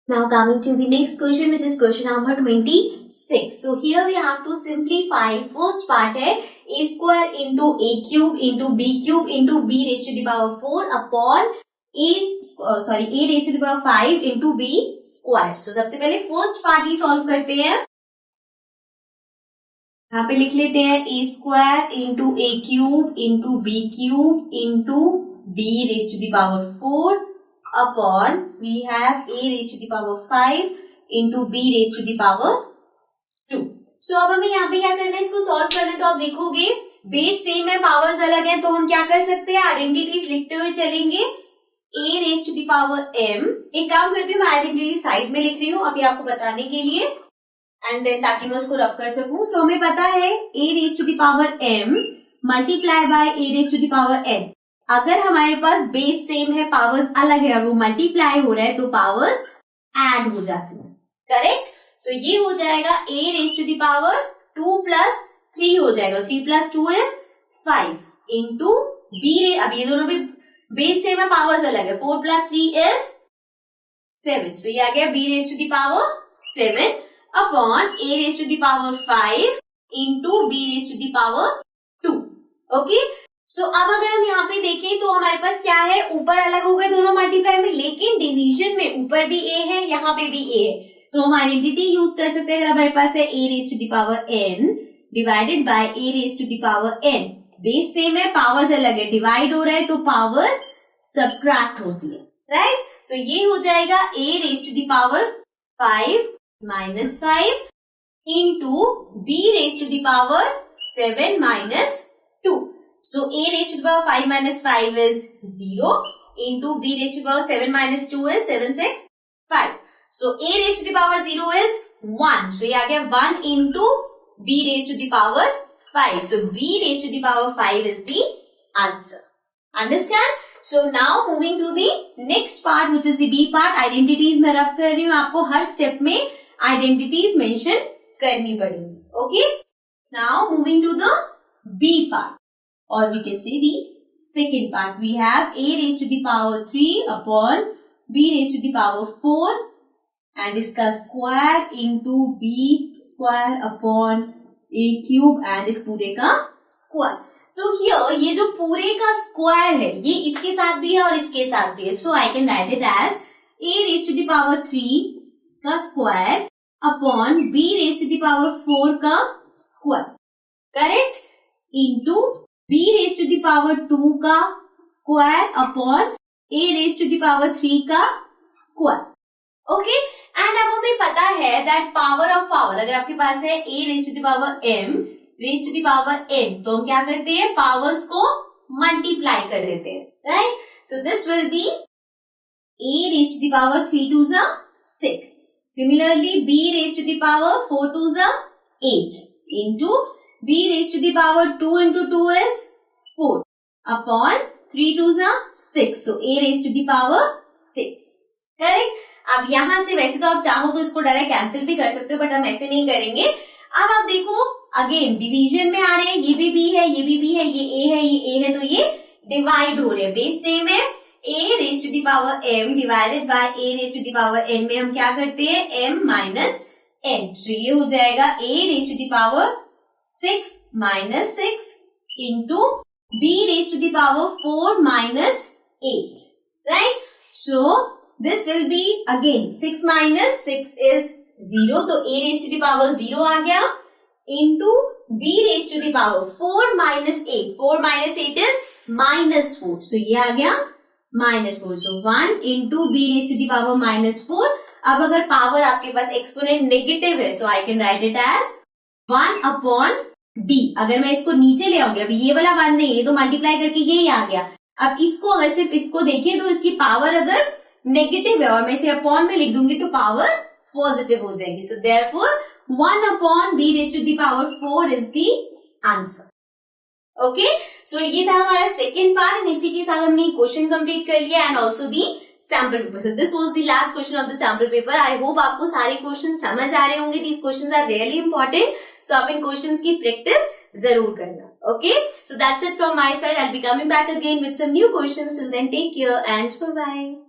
Now coming to the next question, which is question number 26. So here we have to simplify. First part है a square into a cube into b cube into b raised to the power 4 upon a raised to the power 5 into b square. So सबसे पहले first part ही solve करते हैं. यहाँ पे लिख लेते हैं a square into a cube into b cube into b raised to the power 4 upon we have a raised to the power 5 into b raised to the power 2. So अब हमें यहाँ पे क्या करना है, इसको सॉल्व करना है. तो आप देखोगे बेस सेम है, पावर्स अलग हैं, तो हम क्या कर सकते हैं, आइडेंटिटीज लिखते हुए चलेंगे. a raised to the power m. एक काम करती हूँ, मैं आइडेंटिटी साइड में लिख रही हूँ अभी आपको बताने के लिए, एंड देन ताकि मैं उसको रफ कर सकूं. सो हमें पता है a raised to the power m multiply by a raised to the power n. अगर हमारे पास बेस सेम है, पावर्स अलग है, वो मल्टीप्लाई हो रहा है, तो पावर्स ऐड हो जाती है. करेक्ट. सो ये हो जाएगा a raise to the power 2 plus 3 हो जाएगा. 3 प्लस 2 इज 5 इंटू b. अब ये दोनों भी बेस सेम है, पावर्स अलग है. 4 प्लस 3 इज 7. सो ये आ गया b raise to the power 7 upon a raise to the power 5 into b raise to the power 2. Okay. So अब अगर हम यहाँ पे देखें तो हमारे पास क्या है, ऊपर अलग हो गए दोनों मल्टीप्लाई में, लेकिन डिवीजन में ऊपर भी a है, यहाँ पे भी a है. तो हम आइडेंटिटी यूज कर सकते हैं. अगर हमारे पास है a raise to the power n divided by a raise to the power n. Base same है, पावर्स अलग है, डिवाइड हो रहा है, तो पावर्स सबट्रैक्ट होती है. राइट. सो ये हो जाएगा a raise to the power 5 minus 5 into b raise to the power 7 minus 2. So a raised to the power 5 minus 5 is 0 into b raised to the power 7 minus 2 is 7 6 5. So a raised to the power 0 is 1. So ये आ गया 1 into b raised to the power 5. So b raised to the power 5 is the answer. Understand? So now moving to the next part, which is the b part. Identities मैं रब कर रही हूँ, आपको हर step में identities mention करनी पड़ेगी. Okay? Now moving to the b part. Or we can say the second part. We have a raised to the power 3 upon b raised to the power 4 and इसका square into b square upon a cube and इस पूरे का square. So here ये जो पूरे का square है, ये इसके साथ भी है और इसके साथ भी है. So I can write it as a raised to the power 3 का square upon b raised to the power 4 का square. Correct? Into b raise to the power 2 का square upon a raise to the power 3 का square. Okay. And अब हमें पता है that power of power, अगर आपके पास है a raise to the power m raise to the power n, तो हम क्या करते हैं, पावर्स को मल्टीप्लाई कर देते हैं. Right. So this will be a raise to the power 3 2 6. Similarly b raise to the power 4 2 8 into b raised to the power 2 into 2 is 4 upon 3 2 6. So a raised to the power 6. Correct? अब यहाँ से वैसे तो आप चाहो तो इसको direct cancel भी कर सकते हो, बट हम ऐसे नहीं करेंगे. अब आप देखो अगेन डिवीजन में आ रहे हैं, ये भी b है, ये भी b है, ये a है, ये a है, तो ये डिवाइड हो रहे हैं. बेस सेम है, a raised to the power m divided by a raised to the power n में हम क्या करते हैं, m माइनस n. तो ये हो जाएगा a raised to the power 6 minus 6 into b raised to the power 4 minus 8. Right? So this will be again 6 minus 6 is 0. तो a raised to the power 0 आ गया into b raised to the power 4 minus 8. 4 minus 8 is minus 4. So ये आ गया minus 4. So 1 into b raised to the power minus 4. अब अगर power आपके पास exponent negative है, so I can write it as 1 upon b. अगर मैं इसको नीचे ले आऊंगी, अभी ये वाला 1 नहीं है तो मल्टीप्लाई करके ये ही आ गया. अब इसको अगर सिर्फ इसको देखें तो इसकी पावर अगर नेगेटिव है और मैं इसे अपॉन में लिख दूंगी तो पावर पॉजिटिव हो जाएगी. So therefore 1 upon b raise to the power 4 is the answer. Okay. So ये था हमारा सेकेंड पार्ट, एंड इसी के साथ हमने क्वेश्चन कंप्लीट कर लिया and also the sample paper. So this was the last question of the sample paper. I hope आपको सारे क्वेश्चन समझ आ रहे होंगे. These questions are really important, so आप इन क्वेश्चंस की प्रैक्टिस जरूर करना. Okay. So that's it from my side. I will be coming back again with some new questions. Till then take care and bye bye.